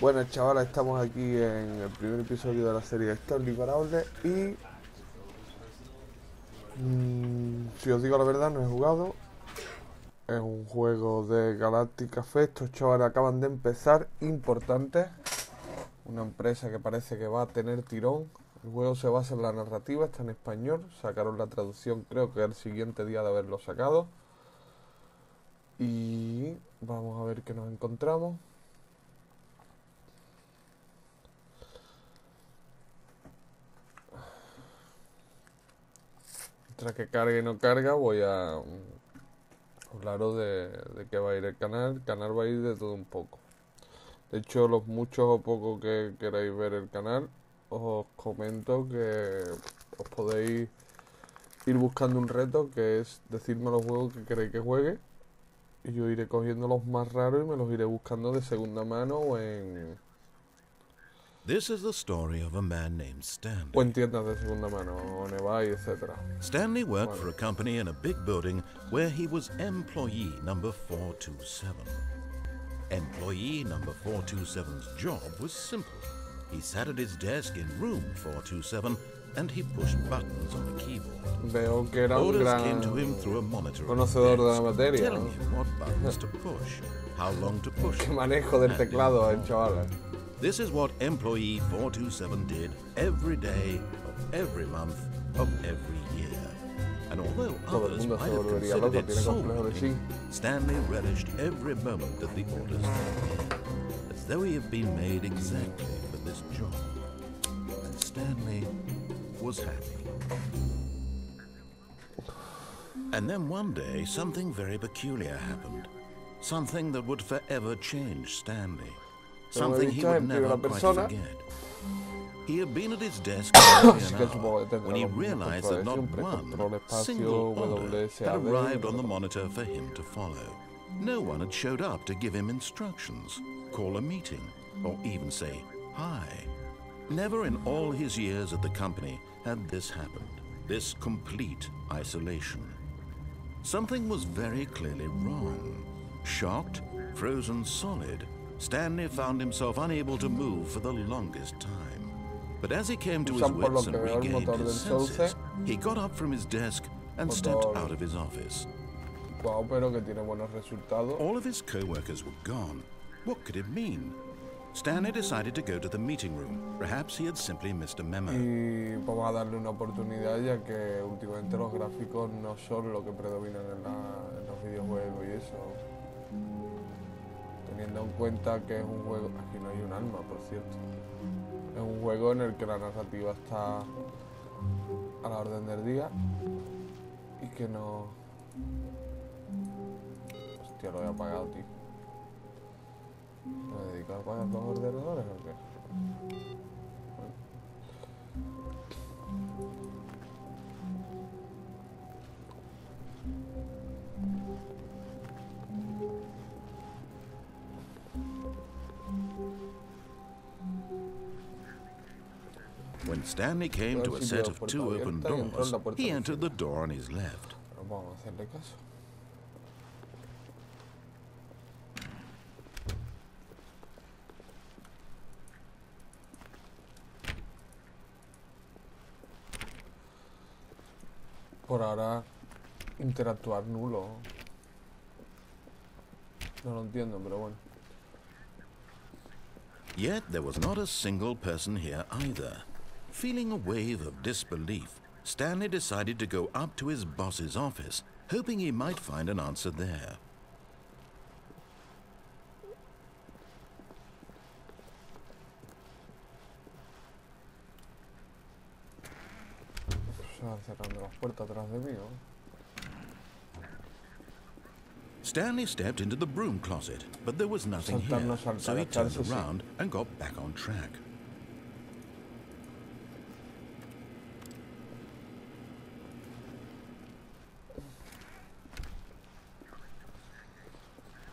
Bueno, chavales, estamos aquí en el primer episodio de la serie Stanley y si os digo la verdad, no he jugado. Es un juego de Galactic Café. Estos chavales acaban de empezar, importantes. Una empresa que parece que va a tener tirón. El juego se basa en la narrativa, está en español. Sacaron la traducción, creo que el siguiente día de haberlo sacado. Y vamos a ver qué nos encontramos. Mientras que cargue y no carga, voy a hablaros de qué va a ir el canal. El canal va a ir de todo un poco. De hecho, los muchos o pocos que queráis ver el canal, os comento que os podéis ir buscando un reto, que es decirme los juegos que queréis que juegue. Y yo iré cogiendo los más raros y me los iré buscando de segunda mano o en This is the story of a man named Stanley. o en tiendas de segunda mano, o en eBay, etc. Stanley worked for a company in a big building where he was employee number 427. Employee number 427's job was simple. He sat at his desk in room 427 and he pushed buttons on the keyboard. Veo que era un Orders gran came to him through a monitor conocedor de la materia, telling ¿no? him what buttons to push, how long to push. Qué manejo del teclado, chavales. This is what employee 427 did every day of every month of every year. And although Todo el others mundo might se have volvería considered loco, it tiene complejo de sí. soul-breaking, Stanley relished every moment that the orders came in, as though he had been made exactly for this job. And Stanley was happy. And then one day, something very peculiar happened. Something that would forever change Stanley. Something he would never quite forget. He had been at his desk for an hour when he realized that not one single order had arrived on the monitor for him to follow. No one had showed up to give him instructions, call a meeting, or even say hi. Never in all his years at the company had this happened, this complete isolation. Something was very clearly wrong. Shocked, frozen solid, Stanley found himself unable to move for the longest time. But as he came to his wits and regained his senses, he got up from his desk and stepped out of his office. Wow, pero que tiene buenos resultados. All of his co-workers were gone. What could it mean? Stanley decided to go to the meeting room. Perhaps he had simply missed a memo. Y vamos a darle una oportunidad, ya que últimamente los gráficos no son lo que predominan en los videojuegos y eso. Teniendo en cuenta que es un juego... Aquí no hay un alma, por cierto. Es un juego en el que la narrativa está a la orden del día y que no... Hostia, lo he apagado, tío. ¿Me dedico a apagar los ordenadores o qué? Bueno. When Stanley came to a set of two open doors, he entered the door on his left. Vamos a hacerle caso. Por ahora, interactuar nulo. No lo entiendo, pero bueno. Yet there was not a single person here either. Feeling a wave of disbelief, Stanley decided to go up to his boss's office, hoping he might find an answer there. Cerrando las puertas atrás de mí, ¿no? Stanley stepped into the broom closet, but there was nothing here, so he turned around and got back on track.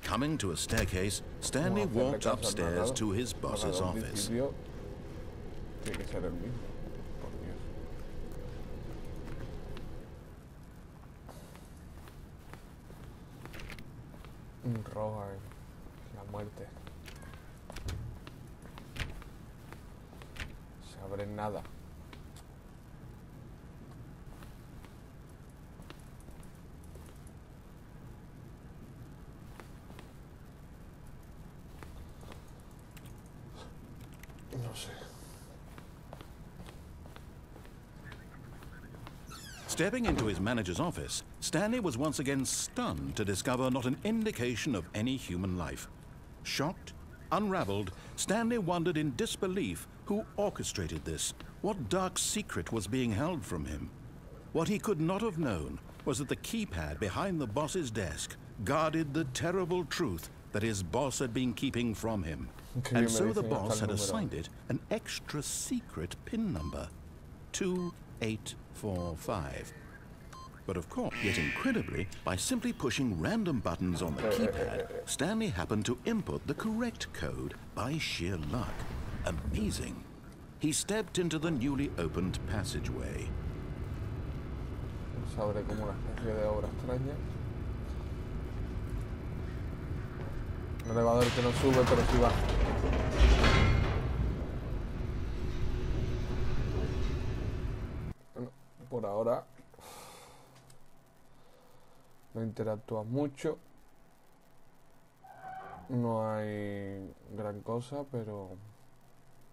Coming to a staircase, Stanley walked upstairs to his boss's office. Tiene que ser el mismo. Por Dios. Roja, la muerte. vale nada. No sé. Stepping into his manager's office, Stanley was once again stunned to discover not an indication of any human life. Shocked, unraveled, Stanley wondered in disbelief who orchestrated this, what dark secret was being held from him. What he could not have known was that the keypad behind the boss's desk guarded the terrible truth that his boss had been keeping from him. And so the boss had assigned it an extra secret PIN number, 2845. But of course, yet incredibly, by simply pushing random buttons on the keypad, Stanley happened to input the correct code by sheer luck. Amazing. He stepped into the newly opened passageway. Se abre como una especie de obra extraña. Un elevador que no sube, pero sí baja. Bueno, por ahora no interactúas mucho. No hay gran cosa, pero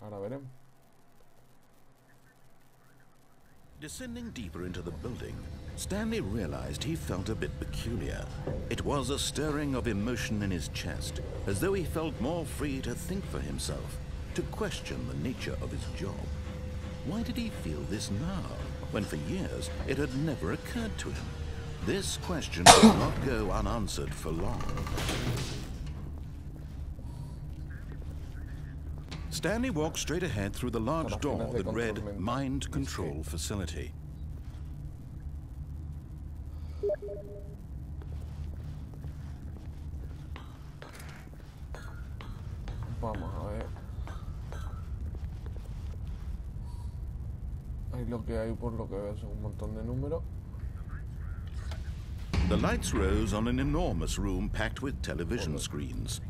ahora veremos. Descending deeper into the building, Stanley realized he felt a bit peculiar. It was a stirring of emotion in his chest, as though he felt more free to think for himself, to question the nature of his job. Why did he feel this now, when for years it had never occurred to him? This question would not go unanswered for long. Stanley walked straight ahead through the large door that read Mind Control Facility. Vamos a ver. Ahí lo que hay, por lo que veo, son un montón de números. The lights rose on an enormous room packed with television screens.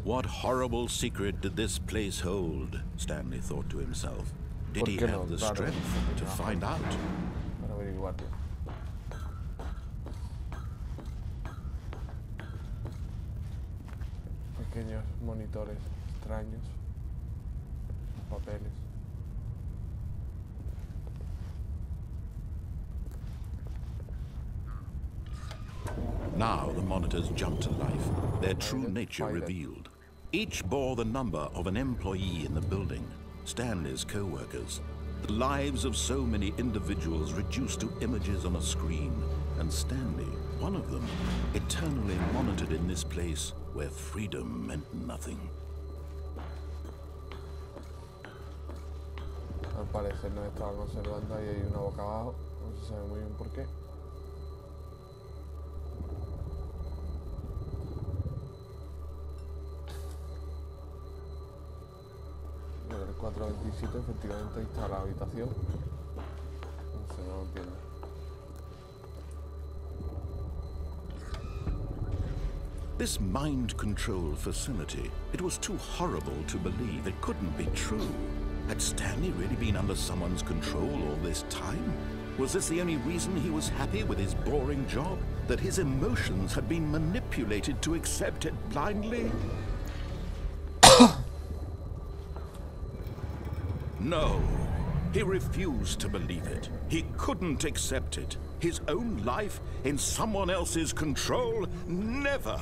What horrible secret did this place hold? Stanley thought to himself. Did he have the strength to find out? Para averiguarlo. Pequeños monitores extraños. Papeles. Now the monitors jumped to life, their true nature revealed. Each bore the number of an employee in the building, Stanley's co-workers. The lives of so many individuals reduced to images on a screen, and Stanley, one of them, eternally monitored in this place where freedom meant nothing. Al parecer nos estaban observando, ahí hay una boca abajo, no se sabe muy bien por qué. En el 427 efectivamente ahí está la habitación. No sé, no lo entiendo. This mind control facility, it was too horrible to believe. It couldn't be true. Had Stanley really been under someone's control all this time? Was this the only reason he was happy with his boring job? That his emotions had been manipulated to accept it blindly? No, he refused to believe it. He couldn't accept it. His own life in someone else's control? Never!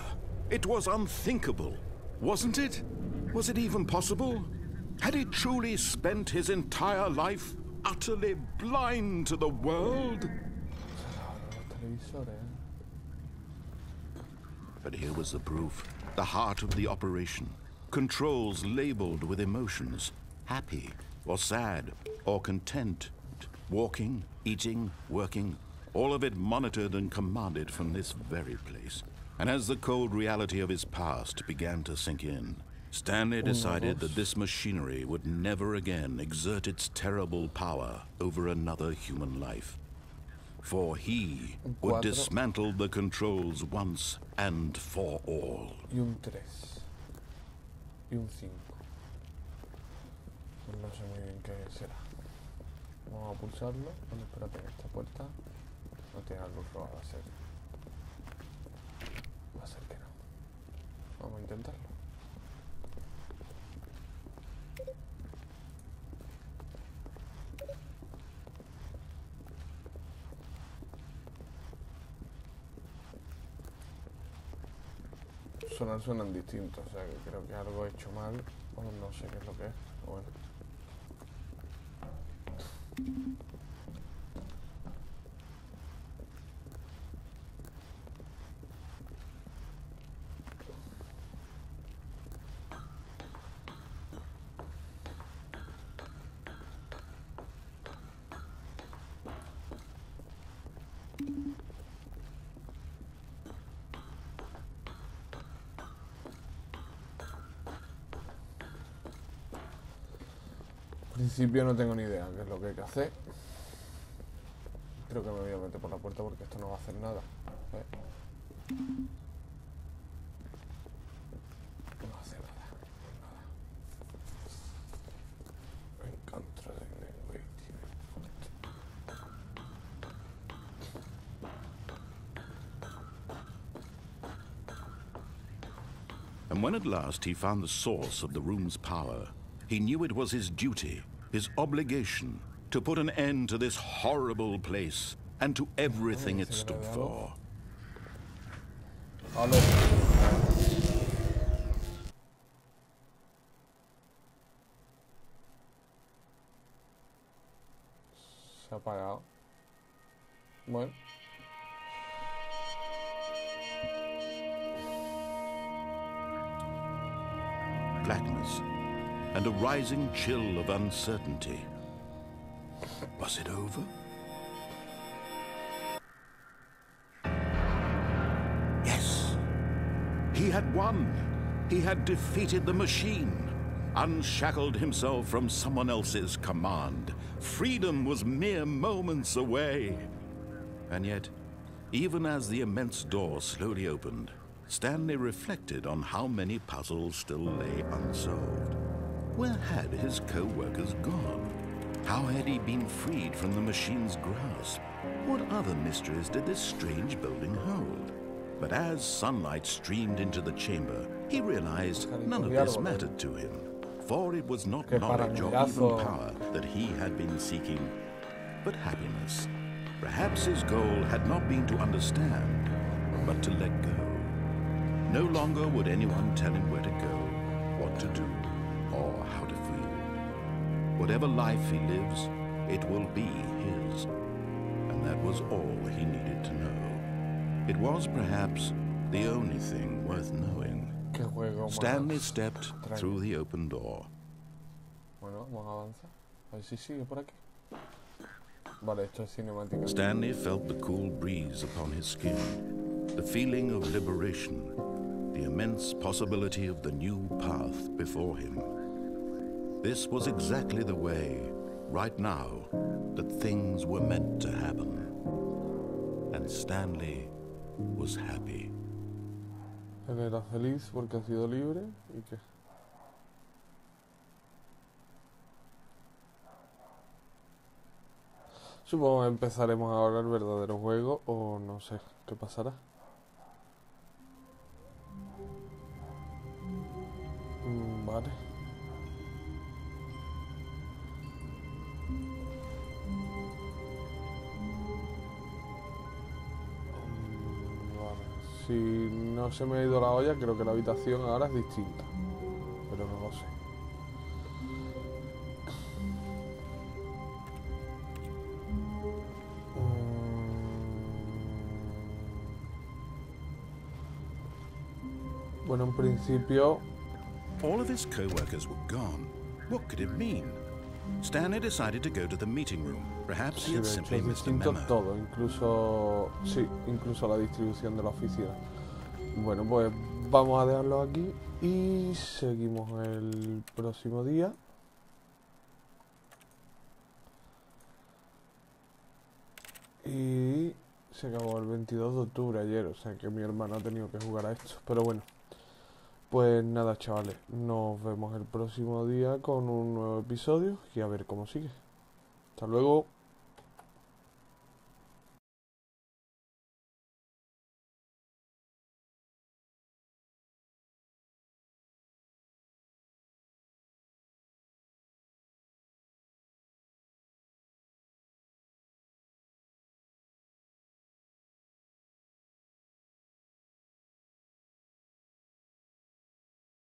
It was unthinkable, wasn't it? Was it even possible? Had he truly spent his entire life utterly blind to the world? But here was the proof, the heart of the operation. Controls labeled with emotions, happy or sad or content, walking, eating, working, all of it monitored and commanded from this very place. And as the cold reality of his past began to sink in, Stanley decided that this machinery would never again exert its terrible power over another human life. For he would dismantle the controls once and for all. Y un 3. Y un 5. Son las sé muy bien qué será. Vamos a pulsarlo. Bueno, espérate, que esta puerta no tiene la luz robada, va a ser. Va a ser que no. Vamos a intentarlo. Suenan distintos, o sea que creo que algo he hecho mal o no sé qué es lo que es. Bueno. En principio no tengo ni idea qué es lo que hay que hacer. Creo que me voy a meter por la puerta porque esto no va a hacer nada. No hace nada. En contra de And when at last he found the source of the room's power, he knew it was his duty, his obligation, to put an end to this horrible place and to everything it stood for. Se ha apagado. Bueno. Blackness and a rising chill of uncertainty. Was it over? Yes. He had won. He had defeated the machine, unshackled himself from someone else's command. Freedom was mere moments away. And yet, even as the immense door slowly opened, Stanley reflected on how many puzzles still lay unsolved. Where had his co-workers gone? How had he been freed from the machine's grasp? What other mysteries did this strange building hold? But as sunlight streamed into the chamber, he realized none of this mattered to him, for it was not knowledge or even power that he had been seeking, but happiness. Perhaps his goal had not been to understand, but to let go. No longer would anyone tell him where to go, what to do, or how to feel. Whatever life he lives, it will be his. And that was all he needed to know. It was perhaps the only thing worth knowing. Stanley stepped through the open door. Bueno, vamos a avanzar. A ver si sigue por aquí. Vale, esto es cinemática. Stanley felt the cool breeze upon his skin, the feeling of liberation, the immense possibility of the new path before him. This was exactly the way, right now, that things were meant to happen. And Stanley was happy. Él era feliz porque ha sido libre y que... Supongo que empezaremos ahora el verdadero juego o no sé qué pasará. Vale. Si no se me ha ido la olla, creo que la habitación ahora es distinta. Pero no lo sé. Bueno, en principio... All of his co-workers were gone. What could it mean? Stanley decided to go to the meeting room. Perhaps he had simply missed a memo. Todo, incluso la distribución de la oficina. Bueno, pues vamos a dejarlo aquí y seguimos el próximo día. Y se acabó el 22 de octubre ayer, o sea que mi hermano ha tenido que jugar a esto. Pero bueno, Pues nada, chavales, nos vemos el próximo día con un nuevo episodio y a ver cómo sigue. Hasta luego.